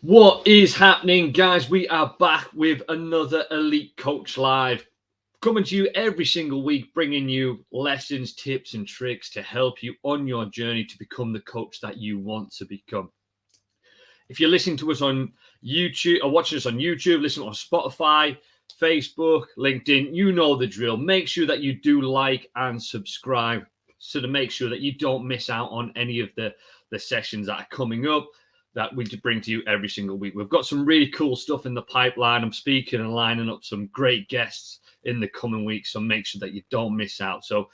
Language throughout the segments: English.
What is happening, guys? We are back with another Elite Coach Live. Coming to you every single week, bringing you lessons, tips, and tricks to help you on your journey to become the coach that you want to become. If you're listening to us on YouTube or watching us on YouTube, listen on Spotify, Facebook, LinkedIn, you know the drill. Make sure that you do like and subscribe so to make sure that you don't miss out on any of the sessions that are coming up that we bring to you every single week. We've got some really cool stuff in the pipeline. I'm speaking and lining up some great guests in the coming weeks, so make sure that you don't miss out. So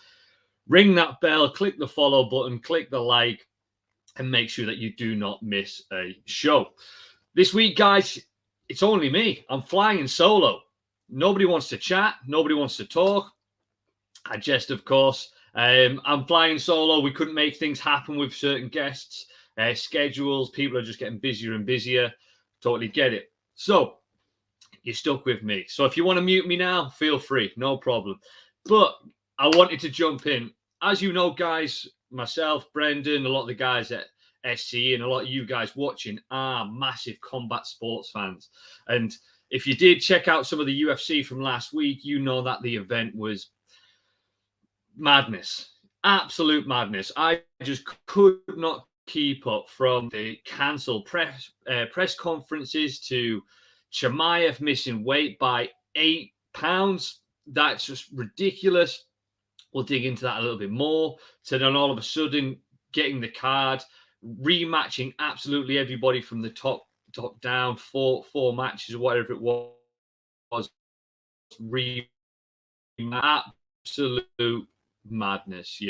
ring that bell, click the follow button, click the like, and make sure that you do not miss a show. This week, guys, it's only me. I'm flying solo. Nobody wants to chat. Nobody wants to talk. I jest, of course. I'm flying solo. We couldn't make things happen with certain guests, schedules. People are just getting busier and busier. Totally get it. So you're stuck with me. So if you want to mute me now, feel free. No problem. But I wanted to jump in. As you know, guys, myself, Brendan, a lot of the guys at SCE, and a lot of you guys watching are massive combat sports fans. And if you did check out some of the UFC from last week, you know that the event was madness, absolute madness. I just could not keep up, from the cancelled press conferences to Chimaev missing weight by 8 pounds. That's just ridiculous. We'll dig into that a little bit more. So then all of a sudden getting the card, rematching absolutely everybody from the top down, four matches or whatever it was. Absolute madness,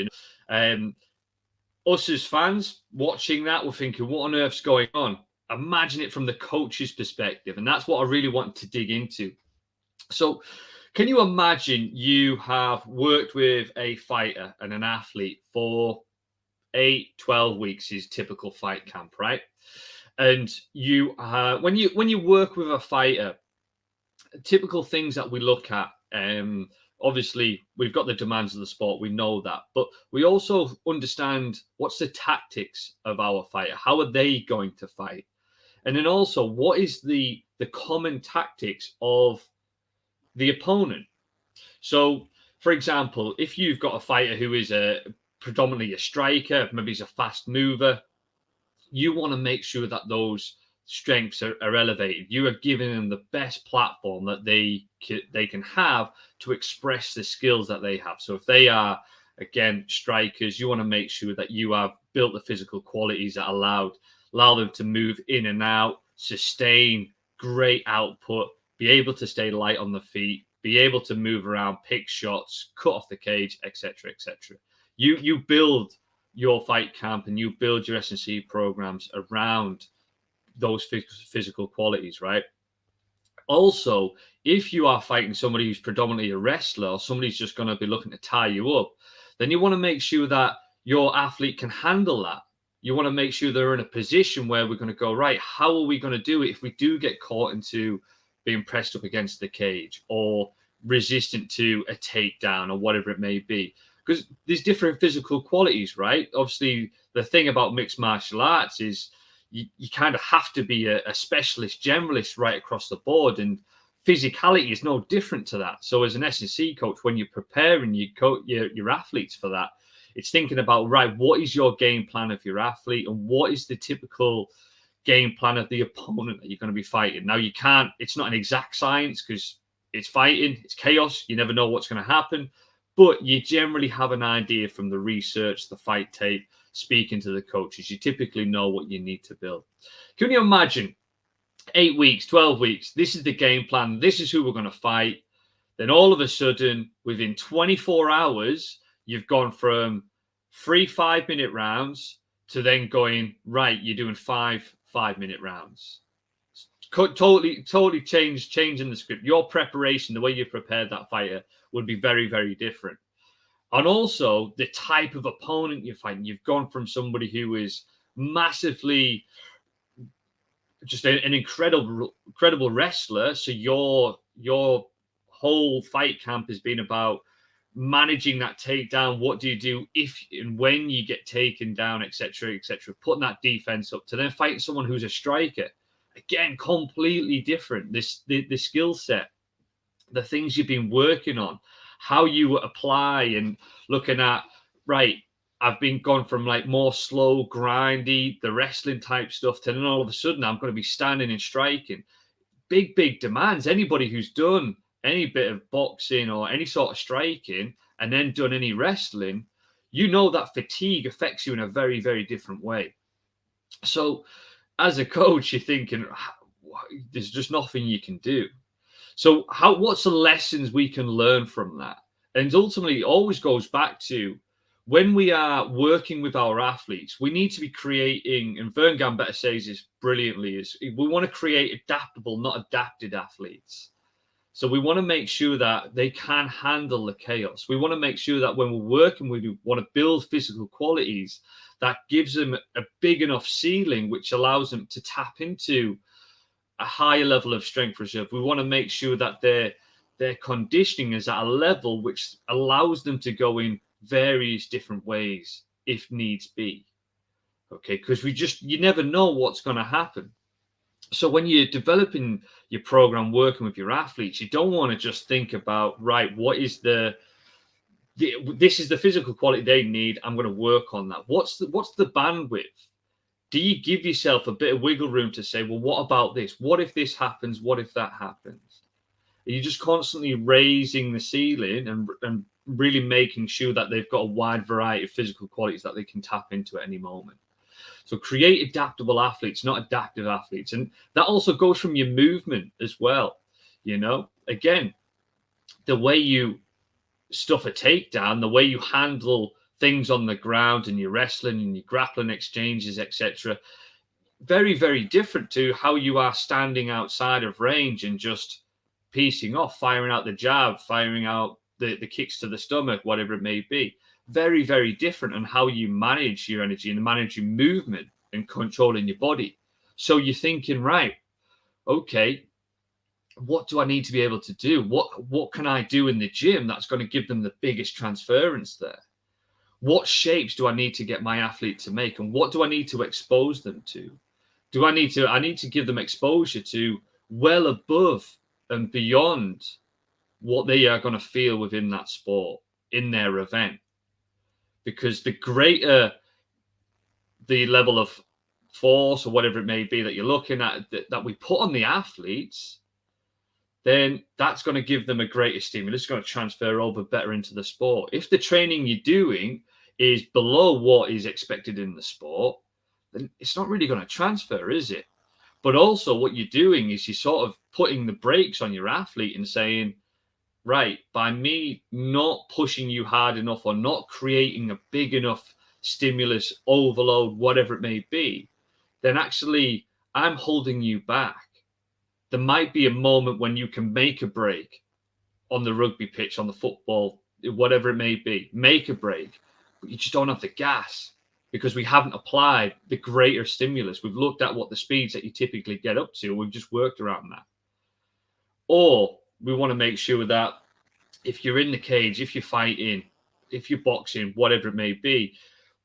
us as fans watching that, we're thinking, what on earth's going on? Imagine it from the coach's perspective, and that's what I really want to dig into. So can you imagine you have worked with a fighter and an athlete for 8-12 weeks, is typical fight camp, right? And you when you work with a fighter, typical things that we look at, obviously we've got the demands of the sport, we know that, but we also understand what's the tactics of our fighter, how are they going to fight, and then also what is the common tactics of the opponent. So for example, if you've got a fighter who is predominantly a striker, maybe he's a fast mover, you want to make sure that those strengths are elevated. You are giving them the best platform that they can have to express the skills that they have. So if they are, again, strikers, you want to make sure that you have built the physical qualities that allow them to move in and out, sustain great output, be able to stay light on the feet, be able to move around, pick shots, cut off the cage, etc., etc. You build your fight camp and you build your S&C programs around those physical qualities, right? Also, if you are fighting somebody who's predominantly a wrestler, or somebody's just going to be looking to tie you up, then you want to make sure that your athlete can handle that. You want to make sure they're in a position where we're going to go, right, how are we going to do it if we do get caught into being pressed up against the cage or resistant to a takedown or whatever it may be? Because there's different physical qualities, right? Obviously, the thing about mixed martial arts is you kind of have to be a specialist generalist right across the board, and physicality is no different to that. So as an S&C coach, when you're preparing your athletes for that, it's thinking about, right, what is your game plan of your athlete and what is the typical game plan of the opponent that you're going to be fighting. Now, it's not an exact science because it's fighting, it's chaos. You never know what's going to happen, but you generally have an idea from the research, the fight tape, speaking to the coaches. You typically know what you need to build. Can you imagine 8 weeks, 12 weeks? This is the game plan. This is who we're going to fight. Then all of a sudden, within 24 hours, you've gone from 3 5-minute rounds to then going, right, you're doing 5-minute rounds. Totally changing the script. Your preparation, the way you prepared that fighter, would be very, very different. And also the type of opponent you're fighting. You've gone from somebody who is massively just an incredible wrestler. So your whole fight camp has been about managing that takedown. What do you do if and when you get taken down, etc., etc. Putting that defense up, to then fighting someone who's a striker. Again, completely different. The skill set, the things you've been working on, how you apply and looking at, right, I've been gone from like more slow, grindy, the wrestling type stuff to then all of a sudden I'm going to be standing and striking. Big demands. Anybody who's done any bit of boxing or any sort of striking and then done any wrestling, you know that fatigue affects you in a very different way. So as a coach, you're thinking, there's just nothing you can do. So what's the lessons we can learn from that? And ultimately, it always goes back to when we are working with our athletes, we need to be creating, and Vern Gambetta says this brilliantly, is we want to create adaptable, not adapted athletes. So we want to make sure that they can handle the chaos. We want to make sure that when we're working, we want to build physical qualities that gives them a big enough ceiling, which allows them to tap into a higher level of strength reserve. We want to make sure that their conditioning is at a level which allows them to go in various different ways if needs be. Okay, because you never know what's going to happen. So when you're developing your program, working with your athletes, you don't want to just think about, right, what is this is the physical quality they need. I'm going to work on that. What's the bandwidth? Do you give yourself a bit of wiggle room to say, well, what about this? What if this happens? What if that happens? Are you just constantly raising the ceiling and really making sure that they've got a wide variety of physical qualities that they can tap into at any moment? So create adaptable athletes, not adaptive athletes. And that also goes from your movement as well. You know, again, the way you stuff a takedown, the way you handle things on the ground and your wrestling and your grappling exchanges, etc. Very different to how you are standing outside of range and just piecing off, firing out the jab, firing out the kicks to the stomach, whatever it may be. Very different on how you manage your energy and manage your movement and controlling your body. So you're thinking, right, okay, what do I need to be able to do? What can I do in the gym that's going to give them the biggest transference there? What shapes do I need to get my athlete to make? And what do I need to expose them to? I need to give them exposure to well above and beyond what they are going to feel within that sport, in their event. Because the greater the level of force or whatever it may be that you're looking at that we put on the athletes, then that's going to give them a greater stimulus. It's going to transfer over better into the sport. If the training you're doing is below what is expected in the sport, then it's not really going to transfer, is it? But also what you're doing is you're sort of putting the brakes on your athlete and saying, right, by me not pushing you hard enough or not creating a big enough stimulus overload, whatever it may be, then actually I'm holding you back. There might be a moment when you can make a break on the rugby pitch, on the football, whatever it may be, make a break, but you just don't have the gas because we haven't applied the greater stimulus. We've looked at what the speeds that you typically get up to. We've just worked around that. Or we want to make sure that if you're in the cage, if you're fighting, if you're boxing, whatever it may be,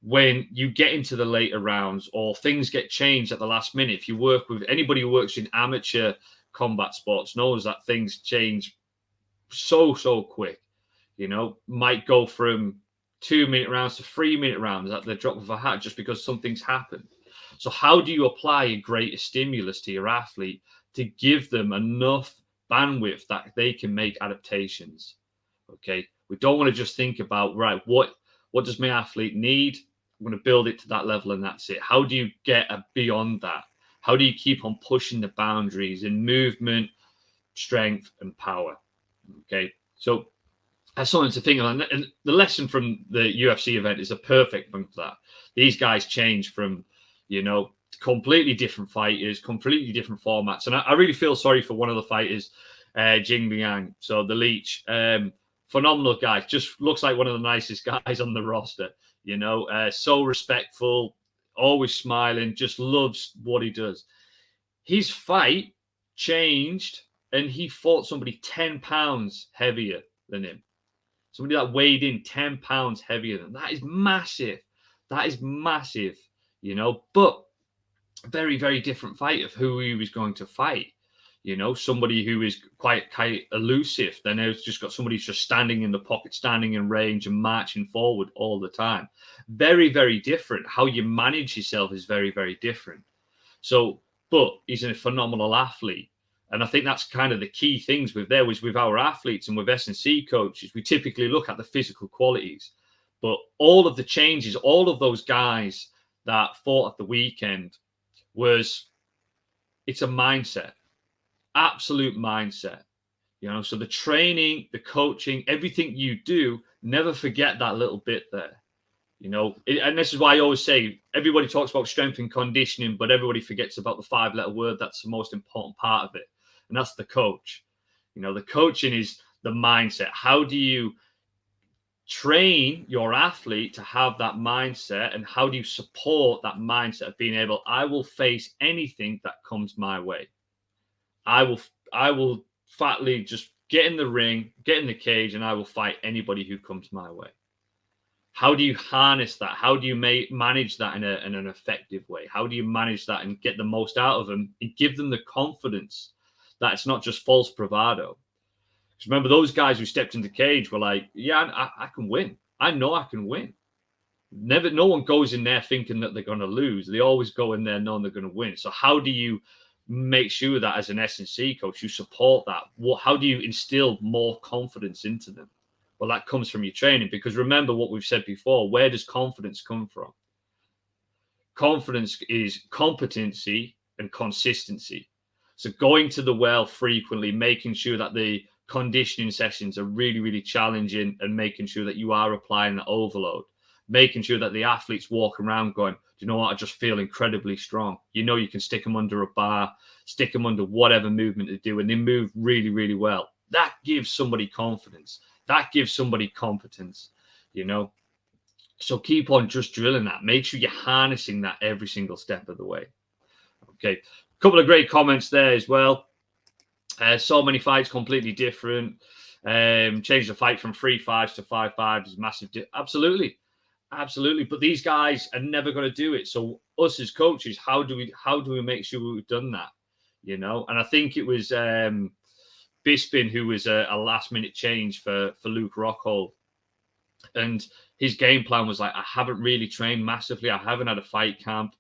when you get into the later rounds or things get changed at the last minute, if you work with anybody who works in amateur combat sports knows that things change so quick, you know, might go from 2-minute rounds to 3-minute rounds at the drop of a hat just because something's happened. So how do you apply a greater stimulus to your athlete to give them enough bandwidth that they can make adaptations? Okay, we don't want to just think about, right, what does my athlete need? I'm going to build it to that level and that's it. How do you get beyond that? How do you keep on pushing the boundaries in movement, strength, and power? Okay, so that's something to think about. And the lesson from the UFC event is a perfect one for that. These guys change from, you know, completely different fighters, completely different formats. And I really feel sorry for one of the fighters, Jing Liang. So the Leech, phenomenal guy, just looks like one of the nicest guys on the roster, you know, so respectful, always smiling, just loves what he does. His fight changed and he fought somebody 10 pounds heavier than him. Somebody that weighed in 10 pounds heavier than that is massive. That is massive, you know. But very, very different fight of who he was going to fight. You know, somebody who is quite elusive. Then there's just got somebody who's just standing in the pocket, standing in range and marching forward all the time. Very, very different. How you manage yourself is very, very different. So, but he's a phenomenal athlete. And I think that's kind of the key things with our athletes and with S&C coaches. We typically look at the physical qualities, but all of the changes, all of those guys that fought at the weekend it's a mindset, absolute mindset. You know, so the training, the coaching, everything you do, never forget that little bit there. You know, and this is why I always say everybody talks about strength and conditioning, but everybody forgets about the 5-letter word that's the most important part of it, and that's the coach. You know, the coaching is the mindset. How do you train your athlete to have that mindset, and how do you support that mindset of being able, I will face anything that comes my way. I will fatly just get in the ring, get in the cage, and I will fight anybody who comes my way. How do you harness that? How do you manage that in an effective way? How do you manage that and get the most out of them and give them the confidence that it's not just false bravado? Because remember, those guys who stepped in the cage were like, yeah, I can win. I know I can win. No one goes in there thinking that they're going to lose. They always go in there knowing they're going to win. So how do you make sure that as an S&C coach, you support that? How do you instill more confidence into them? Well, that comes from your training, because remember what we've said before, where does confidence come from? Confidence is competency and consistency. So going to the well frequently, making sure that the conditioning sessions are really, really challenging, and making sure that you are applying the overload, making sure that the athletes walk around going, do you know what? I just feel incredibly strong. You know, you can stick them under a bar, stick them under whatever movement they do, and they move really, really well. That gives somebody confidence. That gives somebody competence, you know. So keep on just drilling that. Make sure you're harnessing that every single step of the way. Okay. A couple of great comments there as well. So many fights completely different. Change the fight from 3-5s to 5-5 is massive. Absolutely. But these guys are never going to do it. So us as coaches, how do we make sure we've done that? You know, and I think it was Bisping who was a last minute change for Luke Rockhold. And his game plan was like, I haven't really trained massively. I haven't had a fight camp.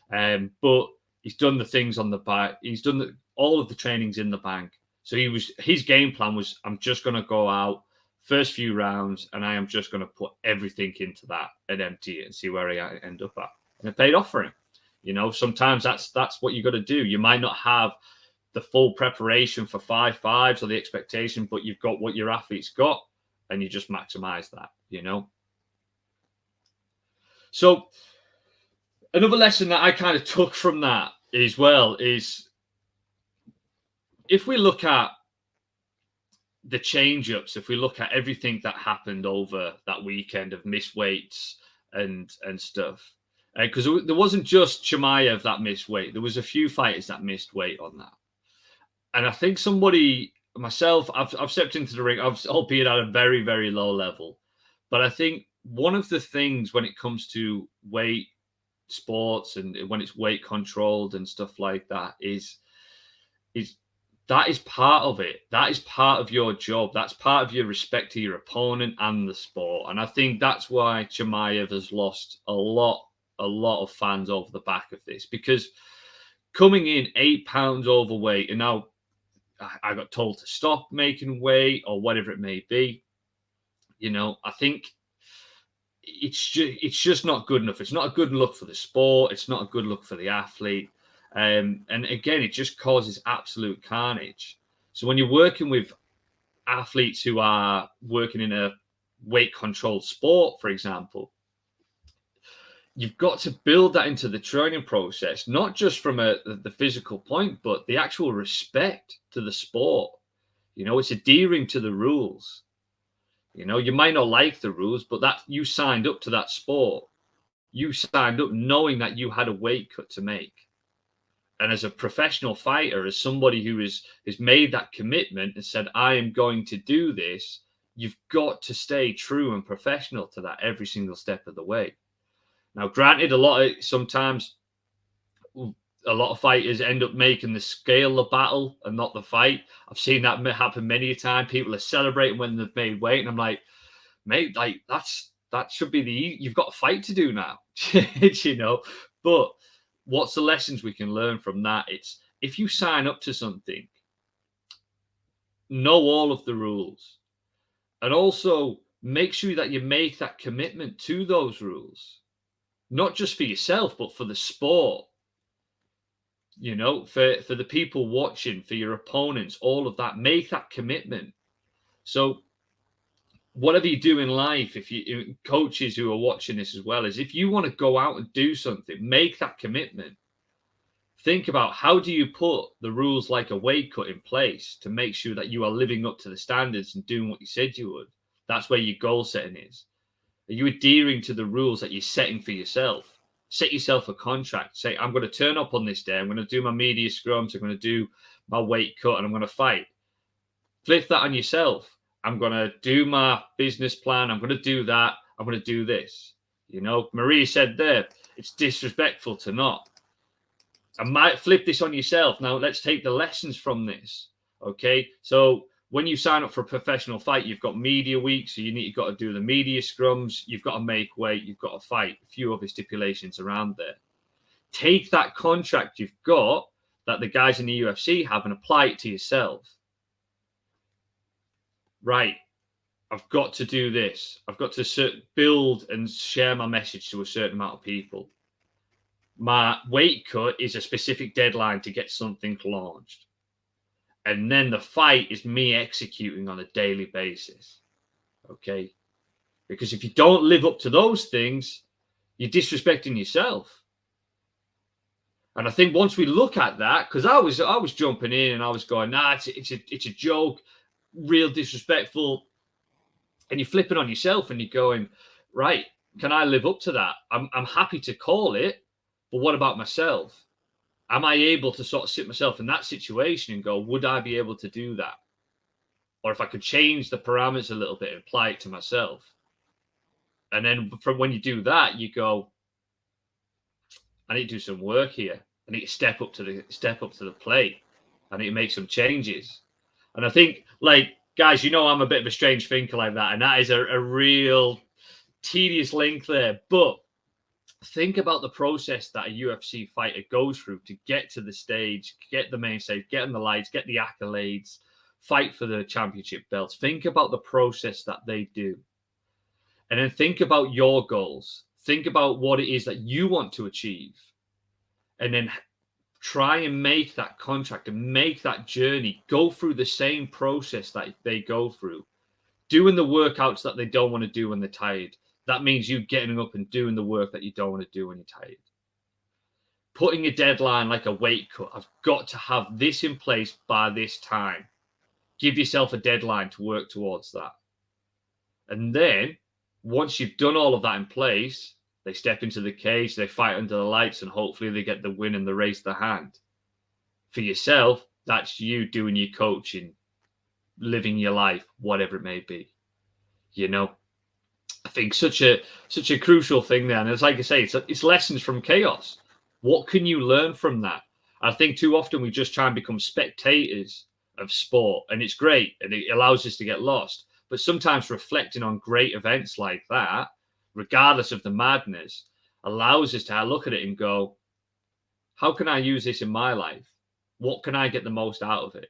But he's done the things on the back. He's done all of the trainings in the bank. So his game plan was, I'm just going to go out first few rounds, and I am just going to put everything into that and empty it and see where I end up at. And it paid off for him. You know, sometimes that's what you got to do. You might not have the full preparation for 5-5s or the expectation, but you've got what your athlete's got, and you just maximize that, you know. So another lesson that I kind of took from that as well is, if we look at the change-ups, if we look at everything that happened over that weekend of missed weights and stuff, because there wasn't just Chimaev that missed weight. There was a few fighters that missed weight on that. And I think myself, I've stepped into the ring, albeit at a very, very low level. But I think one of the things when it comes to weight sports and when it's weight controlled and stuff like that is that is part of it. That is part of your job. That's part of your respect to your opponent and the sport. And I think that's why Chimaev has lost a lot of fans over the back of this, because coming in 8 pounds overweight, and now I got told to stop making weight or whatever it may be. You know, I think it's just not good enough. It's not a good look for the sport. It's not a good look for the athlete. And again, it just causes absolute carnage. So when you're working with athletes who are working in a weight controlled sport, for example, you've got to build that into the training process, not just from the physical point, but the actual respect to the sport. You know, it's adhering to the rules. You know, you might not like the rules, but that you signed up to that sport. You signed up knowing that you had a weight cut to make. And as a professional fighter, as somebody who has made that commitment and said, I am going to do this, you've got to stay true and professional to that every single step of the way. Now, granted, sometimes a lot of fighters end up making the scale the battle and not the fight. I've seen that happen many a time. People are celebrating when they've made weight, and I'm like, mate, like that should be you've got a fight to do now, you know. But what's the lessons we can learn from that? It's if you sign up to something, know all of the rules, and also make sure that you make that commitment to those rules, not just for yourself, but for the sport. You know, for the people watching, for your opponents, all of that. Make that commitment. So whatever you do in life, if you coaches who are watching this as well, is if you want to go out and do something, make that commitment. Think about how do you put the rules like a weight cut in place to make sure that you are living up to the standards and doing what you said you would. That's where your goal setting is. Are you adhering to the rules that you're setting for yourself? Set yourself a contract. Say, I'm going to turn up on this day. I'm going to do my media scrums. I'm going to do my weight cut and I'm going to fight. Flip that on yourself. I'm going to do my business plan. I'm going to do that. I'm going to do this. You know, Marie said there, it's disrespectful to not. I might flip this on yourself. Now, let's take the lessons from this. Okay. So when you sign up for a professional fight, you've got media week. So you've got to do the media scrums. You've got to make weight. You've got to fight. A few other stipulations around there. Take that contract you've got that the guys in the UFC have and apply it to yourself. Right. I've got to do this. I've got to build and share my message to a certain amount of people. My weight cut is a specific deadline to get something launched. And then the fight is me executing on a daily basis. Okay. Because if you don't live up to those things, you're disrespecting yourself. And I think once we look at that, because I was jumping in and I was going, nah, it's a joke, real disrespectful. And you're flipping on yourself and you're going, right, can I live up to that? I'm happy to call it, but what about myself? Am I able to sort of sit myself in that situation and go, would I be able to do that? Or if I could change the parameters a little bit and apply it to myself. And then from when you do that, you go, I need to do some work here. I need to step up to the plate. I need to make some changes. And I think, like, guys, you know, I'm a bit of a strange thinker like that. And that is a real tedious link there. But think about the process that a UFC fighter goes through to get to the stage, get the main stage, get on the lights, get the accolades, fight for the championship belts. Think about the process that they do. And then think about your goals. Think about what it is that you want to achieve. And then try and make that contract and make that journey. Go through the same process that they go through. Doing the workouts that they don't want to do when they're tired. That means you getting up and doing the work that you don't want to do when you're tired. Putting a deadline like a weight cut. I've got to have this in place by this time. Give yourself a deadline to work towards that. And then, once you've done all of that in place, they step into the cage, they fight under the lights, and hopefully they get the win and they raise the hand. For yourself, that's you doing your coaching, living your life, whatever it may be. You know? I think such a crucial thing there. And it's like I say, it's lessons from chaos. What can you learn from that? I think too often we just try and become spectators of sport, and it's great and it allows us to get lost. But sometimes reflecting on great events like that, regardless of the madness, allows us to look at it and go, how can I use this in my life? What can I get the most out of it?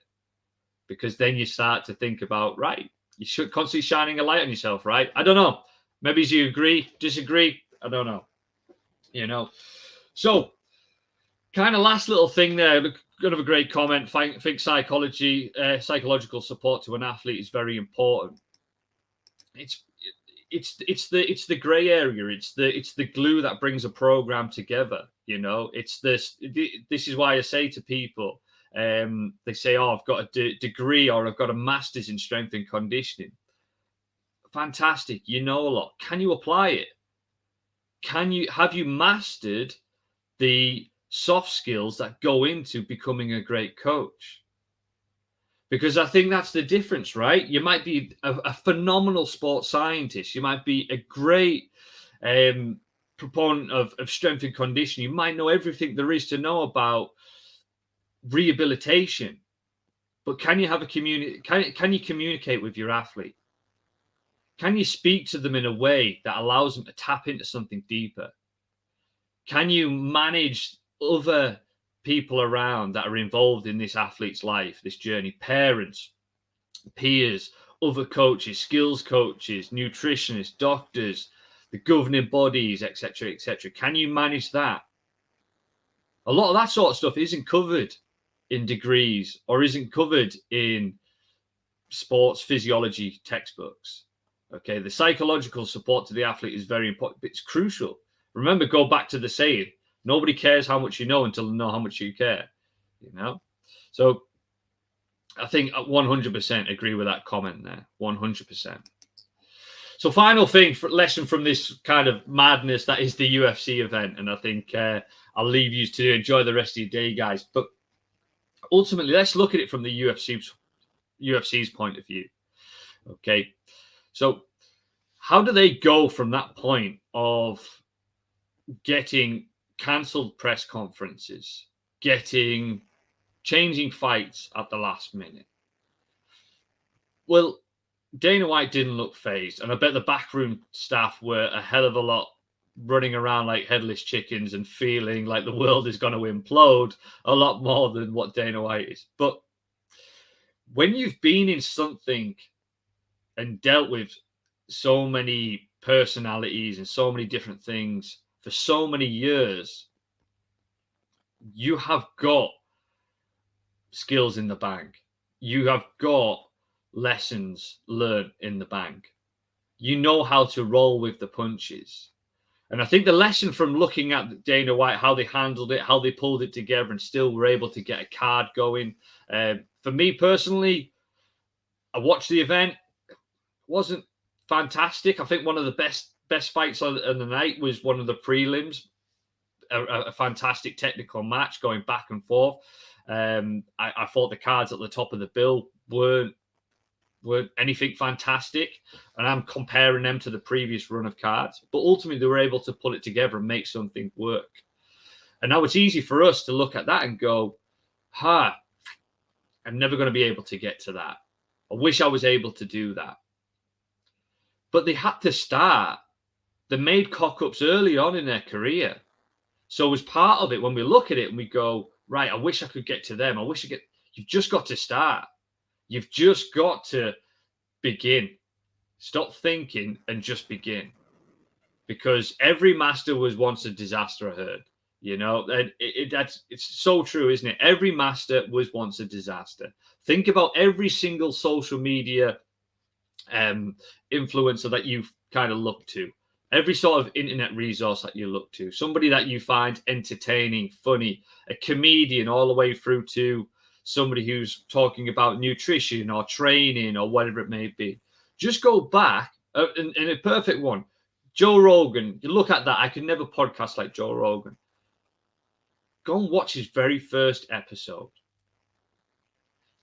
Because then you start to think about, right, you should constantly shining a light on yourself, right? I don't know. Maybe you agree, disagree. I don't know. You know. So, kind of last little thing there. Kind of a great comment. I think psychological support to an athlete is very important. It's the gray area. It's the glue that brings a program together. You know. It's this. This is why I say to people, they say, "Oh, I've got a degree or I've got a master's in strength and conditioning." Fantastic. You know a lot. Can you apply it? Have you mastered the soft skills that go into becoming a great coach? Because I think that's the difference, right? You might be a phenomenal sports scientist. You might be a great proponent of strength and conditioning, you might know everything there is to know about rehabilitation. But can you have a can you communicate with your athlete? Can you speak to them in a way that allows them to tap into something deeper? Can you manage other people around that are involved in this athlete's life, this journey? Parents, peers, other coaches, skills coaches, nutritionists, doctors, the governing bodies, etc., etc. Can you manage that? A lot of that sort of stuff isn't covered in degrees or isn't covered in sports physiology textbooks. Okay, the psychological support to the athlete is very important. It's crucial. Remember, go back to the saying, nobody cares how much you know until they know how much you care. You know? So I think 100% agree with that comment there. 100%. So final thing, lesson from this kind of madness that is the UFC event. And I think I'll leave you to enjoy the rest of your day, guys. But ultimately, let's look at it from the UFC's point of view. Okay. So how do they go from that point of getting cancelled press conferences, changing fights at the last minute? Well, Dana White didn't look phased, and I bet the backroom staff were a hell of a lot running around like headless chickens and feeling like the world is going to implode a lot more than what Dana White is. But when you've been in something and dealt with so many personalities and so many different things for so many years, you have got skills in the bank. You have got lessons learned in the bank. You know how to roll with the punches. And I think the lesson from looking at Dana White, how they handled it, how they pulled it together and still were able to get a card going. For me personally, I watched the event. It wasn't fantastic. I think one of the best fights on the night was one of the prelims. A fantastic technical match going back and forth. I thought the cards at the top of the bill weren't anything fantastic, and I'm comparing them to the previous run of cards. But ultimately, they were able to pull it together and make something work. And now it's easy for us to look at that and go, I'm never going to be able to get to that. I wish I was able to do that. But they had to start. They made cock-ups early on in their career. So as part of it, when we look at it and we go, right, I wish I could get to them. You've just got to start. You've just got to begin. Stop thinking and just begin. Because every master was once a disaster, I heard. You know, it's so true, isn't it? Every master was once a disaster. Think about every single social media influencer that you've kind of looked to. Every sort of internet resource that you look to. Somebody that you find entertaining, funny, a comedian all the way through to somebody who's talking about nutrition or training or whatever it may be. Just go back, in a perfect one, Joe Rogan. You look at that. I could never podcast like Joe Rogan. Go and watch his very first episode.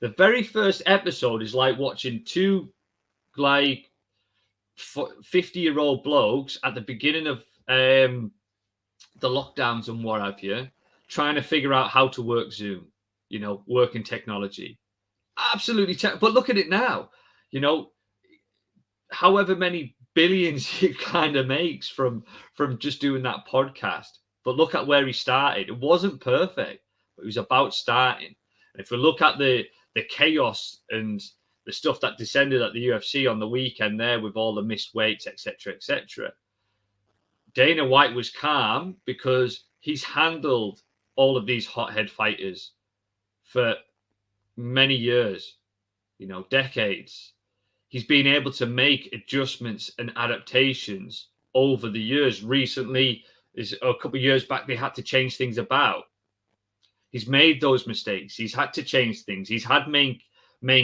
The very first episode is like watching two, 50-year-old blokes at the beginning of the lockdowns and what have you, trying to figure out how to work Zoom, working technology. Absolutely. But look at it now, however many billions he kind of makes from just doing that podcast. But look at where he started. It wasn't perfect, but it was about starting. And if we look at the chaos and the stuff that descended at the UFC on the weekend there with all the missed weights, etc., etc., Dana White was calm because he's handled all of these hothead fighters for many years, decades. He's been able to make adjustments and adaptations over the years. Recently, a couple of years back, they had to change things about. He's made those mistakes. He's had to change things. He's had main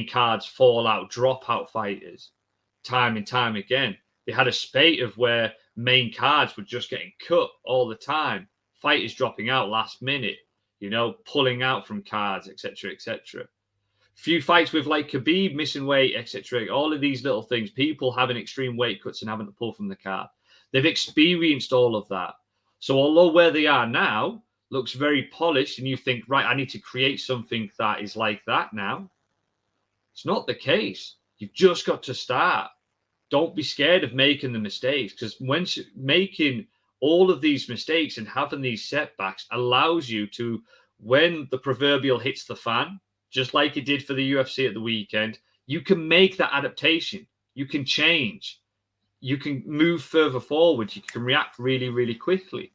cards fall out, drop out fighters time and time again. They had a spate of where main cards were just getting cut all the time. Fighters dropping out last minute, pulling out from cards, etc., etc. Few fights with like Khabib missing weight, etc. All of these little things, people having extreme weight cuts and having to pull from the card. They've experienced all of that. So although where they are now looks very polished and you think, right, I need to create something that is like that now, it's not the case. You've just got to start. Don't be scared of making the mistakes, because once making all of these mistakes and having these setbacks allows you to, when the proverbial hits the fan, just like it did for the UFC at the weekend, you can make that adaptation. You can change. You can move further forward. You can react really, really quickly.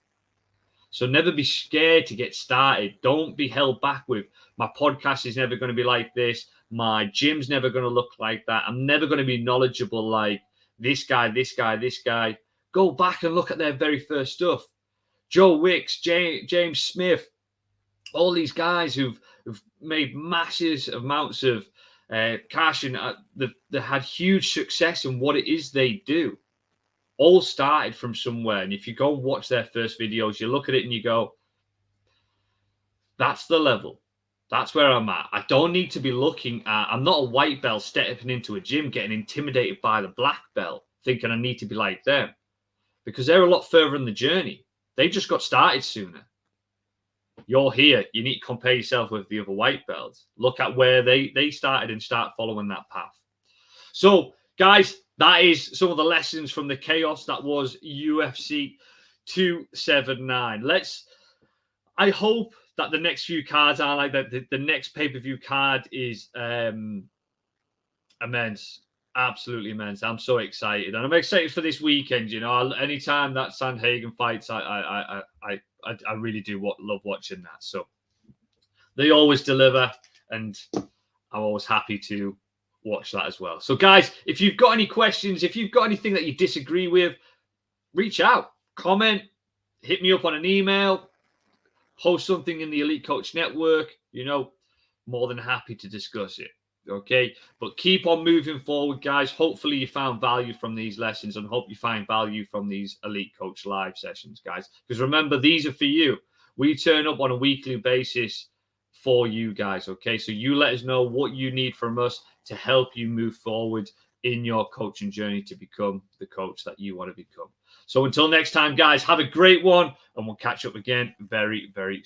So never be scared to get started. Don't be held back with, my podcast is never going to be like this. My gym's never going to look like that. I'm never going to be knowledgeable like this guy, this guy, this guy. Go back and look at their very first stuff. Joe Wicks, James Smith, all these guys who've made massive amounts of cash and they had huge success in what it is they do. All started from somewhere. And if you go and watch their first videos, you look at it and you go, that's the level. That's where I'm at. I don't need to be looking at, I'm not a white belt stepping into a gym, getting intimidated by the black belt, thinking I need to be like them. Because they're a lot further in the journey. They just got started sooner. You're here. You need to compare yourself with the other white belts. Look at where they started and start following that path. So, guys, that is some of the lessons from the chaos that was UFC 279. I hope that the next few cards are like that. The next pay-per-view card is immense. Absolutely immense. I'm so excited. And I'm excited for this weekend. You know, anytime that Sandhagen fights, I really do love watching that. So they always deliver, and I'm always happy to watch that as well. So, guys, if you've got any questions, if you've got anything that you disagree with, reach out, comment, hit me up on an email, post something in the Elite Coach Network. You know, more than happy to discuss it. Okay, but keep on moving forward, guys. Hopefully you found value from these lessons, and hope you find value from these Elite Coach live sessions, guys. Because remember, these are for you. We turn up on a weekly basis for you guys. Okay, so you let us know what you need from us to help you move forward in your coaching journey to become the coach that you want to become. So until next time, guys, have a great one, and we'll catch up again very, very soon.